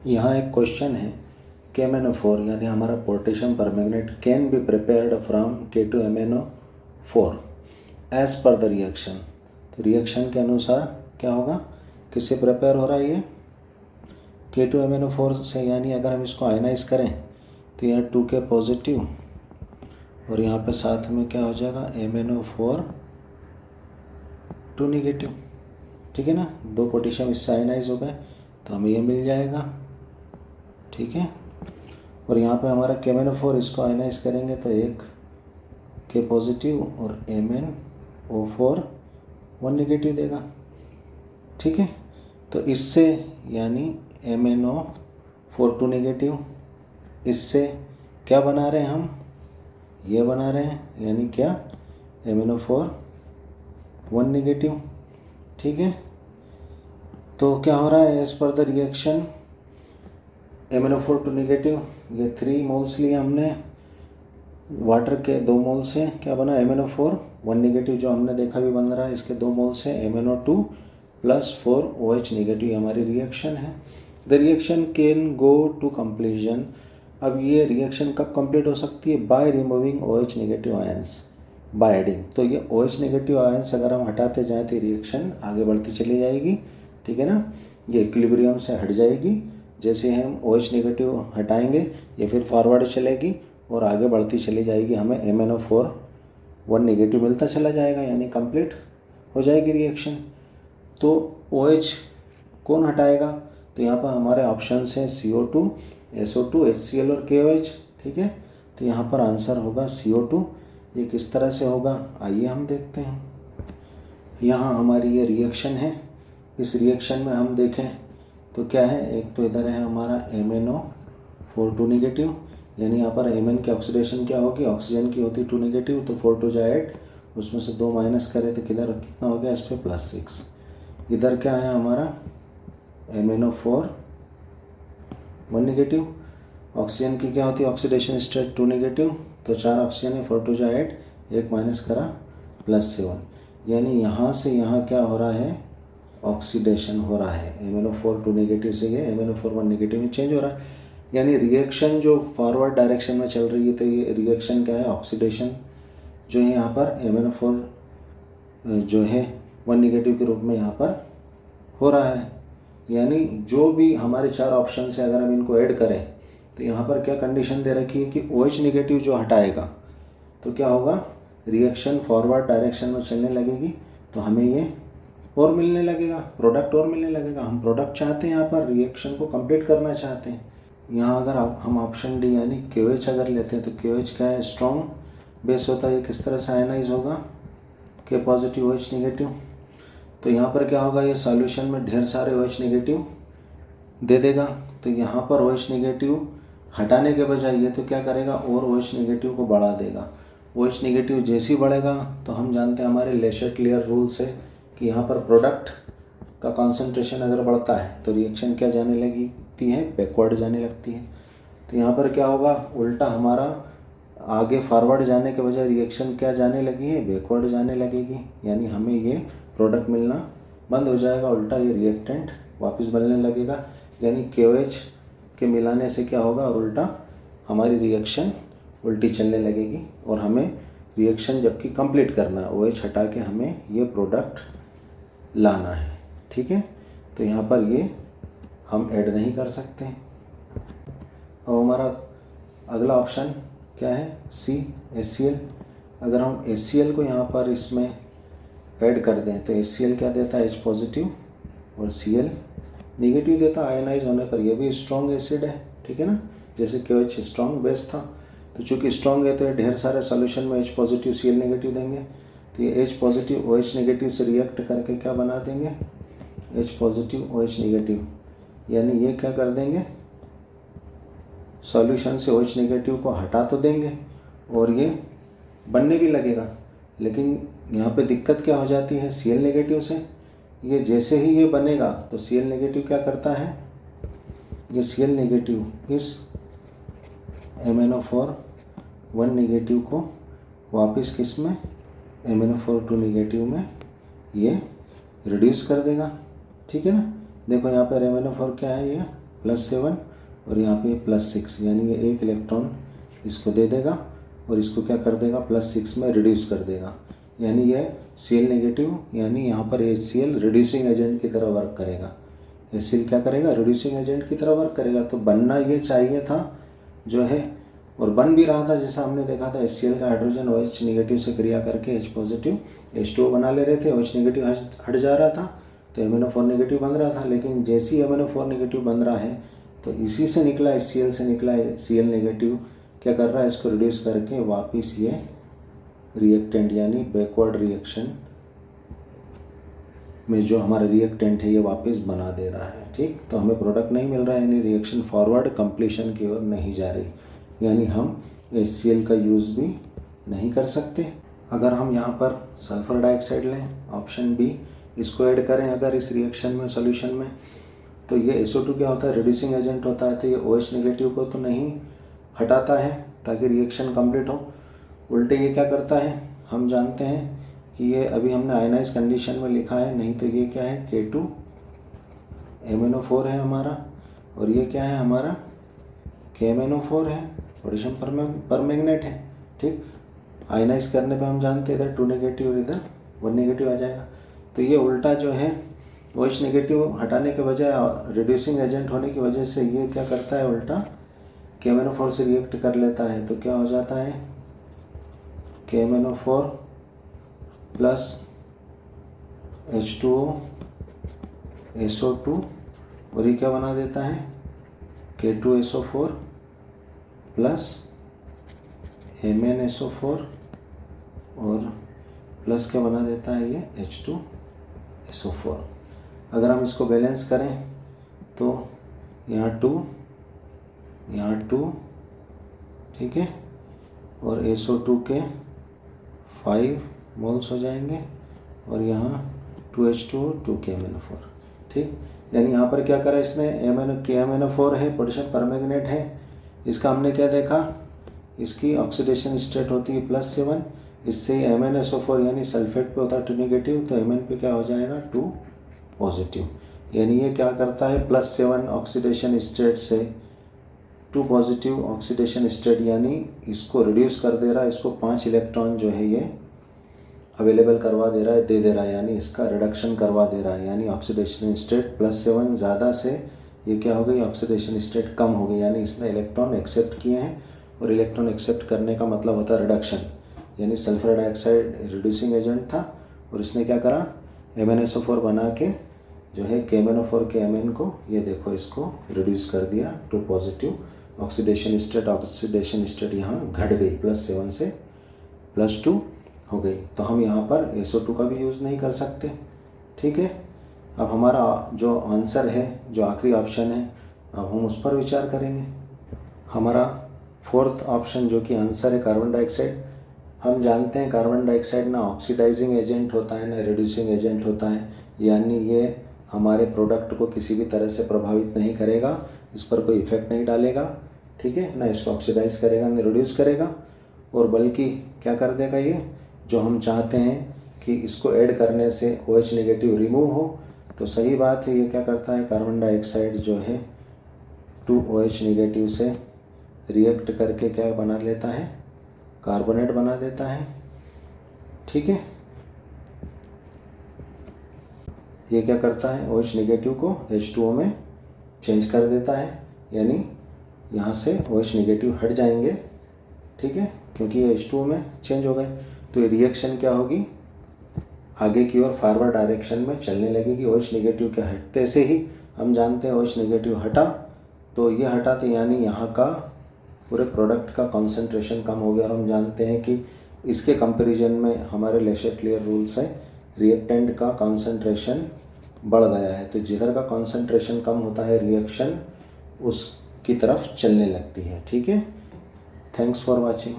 यहाँ एक क्वेश्चन है KMnO4 यानी हमारा potassium permanganate can be prepared from K2MnO4 as per the reaction. तो रिएक्शन के अनुसार क्या होगा, किससे प्रिपेयर हो रहा है ये K2MnO4 से, यानी अगर हम इसको आयनाइज करें तो यहाँ 2K पॉजिटिव और यहाँ पे साथ में क्या हो जाएगा MnO4 2 नेगेटिव। ठीक है ना, 2 पोटेशियम इससे आयनाइज हो गए तो हमें ये मिल जाएगा। ठीक है, और यहाँ पे हमारा KMnO4 इसको आयनाइज करेंगे तो 1 K पॉजिटिव और MnO4 1 नेगेटिव देगा। ठीक है, तो इससे यानी MnO4 2 नेगेटिव, इससे क्या बना रहे हैं हम, ये बना रहे हैं, यानी क्या MnO4 1 नेगेटिव। ठीक है, तो क्या हो रहा है as per the reaction MnO4 2 negative, ये 3 मोल्स लिए हमने, वाटर के 2 मोल से क्या बना MnO4 1 नेगेटिव, जो हमने देखा भी बन रहा है, इसके 2 मोल से MnO2 + 4 OH नेगेटिव हमारी रिएक्शन है। The reaction can go to completion. अब ये रिएक्शन कब कंप्लीट हो सकती है, by removing OH negative ions by adding. तो ये OH नेगेटिव आयंस अगर हम हटाते जाएँ तो रिएक्शन आगे बढ़ती चली जाएगी। ठीक है ना, ये इक्विलिब्रियम से हट जाएगी। जैसे हम OH नेगेटिव हटाएंगे ये फिर फॉरवर्ड चलेगी और आगे बढ़ती चली जाएगी, हमें MnO4 1 नेगेटिव मिलता चला जाएगा, यानी कंप्लीट हो जाएगी रिएक्शन। तो OH कौन हटाएगा, तो यहाँ पर हमारे ऑप्शन हैं CO2, SO2, HCl और KOH। ठीक है, तो यहाँ पर आंसर होगा CO2। ये किस तरह से होगा आइए हम देखते हैं। यहाँ हमारी ये रिएक्शन है, इस रिएक्शन में हम देखें तो क्या है, एक तो इधर है हमारा MnO4 2 नेगेटिव, यानी यहाँ पर Mn की ऑक्सीडेशन क्या होगी, ऑक्सीजन की होती 2 नेगेटिव, तो 4 2 8, उसमें से 2 माइनस करें तो किधर कितना हो गया, इस पर +6। इधर क्या है हमारा MnO4 1 नेगेटिव, ऑक्सीजन की क्या होती है ऑक्सीडेशन स्टेट 2 नेगेटिव, तो 4 ऑक्सीजन है, 4 2 8, 1 माइनस करा +7, यानी यहाँ से यहाँ क्या हो रहा है, ऑक्सीडेशन हो रहा है। MnO4 2 नेगेटिव से ये MnO4 1 नेगेटिव में चेंज हो रहा है, यानी रिएक्शन जो फॉरवर्ड डायरेक्शन में चल रही है, तो ये रिएक्शन क्या है, ऑक्सीडेशन जो है यहाँ पर MnO4 जो है 1 नेगेटिव के रूप में यहाँ पर हो रहा है। यानी जो भी हमारे 4 ऑप्शन से अगर हम इनको ऐड करें तो यहाँ पर क्या कंडीशन दे रखी है कि OH नेगेटिव जो हटाएगा तो क्या होगा, रिएक्शन फॉरवर्ड डायरेक्शन में चलने लगेगी, तो हमें ये और मिलने लगेगा, प्रोडक्ट और मिलने लगेगा। हम प्रोडक्ट चाहते हैं, यहाँ पर रिएक्शन को कंप्लीट करना चाहते हैं। यहाँ अगर हम ऑप्शन डी यानी KOH अगर लेते हैं तो KOH क्या है, स्ट्रॉन्ग बेस होता है, ये किस तरह से आयनाइज होगा, K पॉजिटिव OH नेगेटिव। तो यहाँ पर क्या होगा, ये सॉल्यूशन में ढेर सारे OH नेगेटिव दे देगा, तो यहाँ पर OH नेगेटिव हटाने के बजाय ये तो क्या करेगा, और OH नेगेटिव को बढ़ा देगा। OH नेगेटिव जैसे ही बढ़ेगा तो हम जानते हैं हमारे ले चैटलियर रूल से कि यहाँ पर प्रोडक्ट का कॉन्सेंट्रेशन अगर बढ़ता है तो रिएक्शन क्या जाने लगती है, बैकवर्ड जाने लगती है। तो यहाँ पर क्या होगा, उल्टा हमारा आगे फॉरवर्ड जाने के बजाय रिएक्शन क्या जाने लगी है, बैकवर्ड जाने लगेगी, यानी हमें ये प्रोडक्ट मिलना बंद हो जाएगा, उल्टा ये रिएक्टेंट वापस बनने लगेगा। यानी KOH के मिलाने से क्या होगा, और उल्टा हमारी रिएक्शन उल्टी चलने लगेगी और हमें रिएक्शन जबकि कंप्लीट करना है, OH हटा के हमें ये प्रोडक्ट लाना है। ठीक है, तो यहाँ पर ये हम ऐड नहीं कर सकते। अब हमारा अगला ऑप्शन क्या है, C HCl। अगर हम HCl को यहाँ पर इसमें ऐड कर दें तो HCl क्या देता है, H पॉजिटिव और Cl नेगेटिव देता है। आयनाइज होने पर ये भी स्ट्रॉन्ग एसिड है। ठीक है ना, जैसे KOH स्ट्रॉन्ग बेस था, तो चूँकि स्ट्रॉन्ग है तो ये ढेर सारे सॉल्यूशन में H पॉजिटिव Cl नेगेटिव देंगे, तो ये H पॉजिटिव OH नेगेटिव से रिएक्ट करके क्या बना देंगे, H पॉजिटिव OH नेगेटिव, यानी ये क्या कर देंगे, सॉल्यूशन से OH नेगेटिव को हटा तो देंगे और ये बनने भी लगेगा। लेकिन यहाँ पे दिक्कत क्या हो जाती है, Cl नेगेटिव से ये जैसे ही ये बनेगा तो Cl नेगेटिव क्या करता है, ये Cl नेगेटिव इस MnO4 1 नेगेटिव को वापस किस में, MnO4 2 नेगेटिव में ये रिड्यूस कर देगा। ठीक है ना, देखो यहाँ पर MnO4 क्या है, ये +7 और यहाँ पे +6, यानी ये एक इलेक्ट्रॉन इसको दे देगा और इसको क्या कर देगा +6 में रिड्यूस कर देगा, यानी ये Cl नेगेटिव, यानी यहाँ पर HCl रिड्यूसिंग एजेंट की तरह वर्क करेगा। HCl क्या करेगा, रिड्यूसिंग एजेंट की तरह वर्क करेगा। तो बनना ये चाहिए था जो है, और बन भी रहा था, जैसा हमने देखा था HCl का हाइड्रोजन OH नेगेटिव से क्रिया करके H पॉजिटिव H2O बना ले रहे थे, OH नेगेटिव हट जा रहा था तो MnO4 नेगेटिव बन रहा था। लेकिन जैसे ही MnO4 नेगेटिव बन रहा है तो इसी से निकला HCl से निकला Cl नेगेटिव क्या कर रहा है, इसको रिड्यूस करके वापस ये रिएक्टेंट यानी बैकवर्ड रिएक्शन में जो हमारा रिएक्टेंट है ये वापस बना दे रहा है। ठीक, तो हमें प्रोडक्ट नहीं मिल रहा है, यानी रिएक्शन फॉरवर्ड कंप्लीशन की ओर नहीं जा रही, यानी हम HCl का यूज़ भी नहीं कर सकते। अगर हम यहाँ पर सल्फर डाइऑक्साइड लें, ऑप्शन बी, इसको ऐड करें अगर इस रिएक्शन में सॉल्यूशन में, तो ये SO2 क्या होता है, रिड्यूसिंग एजेंट होता है। तो ये OH नेगेटिव को तो नहीं हटाता है ताकि रिएक्शन कंप्लीट हो, उल्टे ये क्या करता है, हम जानते हैं कि ये अभी हमने आयनाइज कंडीशन में लिखा है, नहीं तो ये क्या है K2MnO4 है हमारा, और ये क्या है हमारा KMnO4 है, पोटेशियम परमैंगनेट है। ठीक, आयनाइज करने पे हम जानते हैं इधर 2 नेगेटिव और इधर 1 नेगेटिव आ जाएगा। तो ये उल्टा जो है OH नेगेटिव हटाने के बजाय रिड्यूसिंग एजेंट होने की वजह से ये क्या करता है, उल्टा KMnO4 से रिएक्ट कर लेता है। तो क्या हो जाता है, KMnO4 प्लस H2O SO2, और ये क्या बना देता है, K2SO4 प्लस MnSO4 और प्लस क्या बना देता है ये H2SO4। अगर हम इसको बैलेंस करें तो यहाँ 2 यहाँ 2, ठीक है, और SO2 के 5 मोल्स हो जाएंगे और यहाँ 2H2O 2 KMnO4। ठीक, यानी यहाँ पर क्या करा इसने, KMnO4 है, पोटेशियम परमैंगनेट है, इसका हमने क्या देखा, इसकी ऑक्सीडेशन स्टेट होती है +7, इससे MnSO4 यानी सल्फेट पे होता है 2 नेगेटिव, तो Mn पे क्या हो जाएगा 2 पॉजिटिव, यानी ये क्या करता है +7 ऑक्सीडेशन स्टेट से 2 पॉजिटिव ऑक्सीडेशन स्टेट, यानी इसको रिड्यूस कर दे रहा है, इसको 5 इलेक्ट्रॉन जो है ये अवेलेबल करवा दे रहा है, दे दे रहा है, यानी इसका रिडक्शन करवा दे रहा है, यानी ऑक्सीडेशन स्टेट +7 ज़्यादा से ये क्या हो गई, ऑक्सीडेशन स्टेट कम हो गई, यानी इसने इलेक्ट्रॉन एक्सेप्ट किए हैं, और इलेक्ट्रॉन एक्सेप्ट करने का मतलब होता है रिडक्शन, यानी सल्फर डाइऑक्साइड रिड्यूसिंग एजेंट था और इसने क्या करा, MnSO4 बना के जो है KMnO4 के Mn को ये देखो इसको रिड्यूस कर दिया 2 पॉजिटिव, ऑक्सीडेशन स्टेट यहाँ घट गई +7 से +2 हो गई। तो हम यहाँ पर SO2 का भी यूज़ नहीं कर सकते। ठीक है, अब हमारा जो आंसर है, जो आखिरी ऑप्शन है, अब हम उस पर विचार करेंगे। हमारा 4th ऑप्शन जो कि आंसर है कार्बन डाइऑक्साइड। हम जानते हैं कार्बन डाइऑक्साइड ना ऑक्सीडाइजिंग एजेंट होता है ना रिड्यूसिंग एजेंट होता है, यानी ये हमारे प्रोडक्ट को किसी भी तरह से प्रभावित नहीं करेगा, इस पर कोई इफेक्ट नहीं डालेगा। ठीक है, ना इसको ऑक्सीडाइज करेगा ना रिड्यूस करेगा, और बल्कि क्या कर देगा, ये जो हम चाहते हैं कि इसको ऐड करने से OH नेगेटिव रिमूव हो, तो सही बात है, ये क्या करता है कार्बन डाइऑक्साइड जो है 2OH नेगेटिव से रिएक्ट करके क्या बना लेता है, कार्बोनेट बना देता है। ठीक है, ये क्या करता है, OH नेगेटिव को H2O में चेंज कर देता है, यानी यहाँ से OH नेगेटिव हट जाएंगे। ठीक है, क्योंकि ये H2O में चेंज हो गए, तो ये रिएक्शन क्या होगी, आगे की ओर फॉरवर्ड डायरेक्शन में चलने लगेगी। OH नेगेटिव के हटते से ही हम जानते हैं OH नेगेटिव हटा, तो ये हटा तो यानी यहाँ का पूरे प्रोडक्ट का कॉन्सेंट्रेशन कम हो गया, और हम जानते हैं कि इसके कंपैरिजन में हमारे ले शैटलियर रूल्स है, रिएक्टेंट का कॉन्सेंट्रेशन बढ़ गया है, तो जिधर का कॉन्सेंट्रेशन कम होता है रिएक्शन उसकी तरफ चलने लगती है। ठीक है, थैंक्स फॉर वॉचिंग।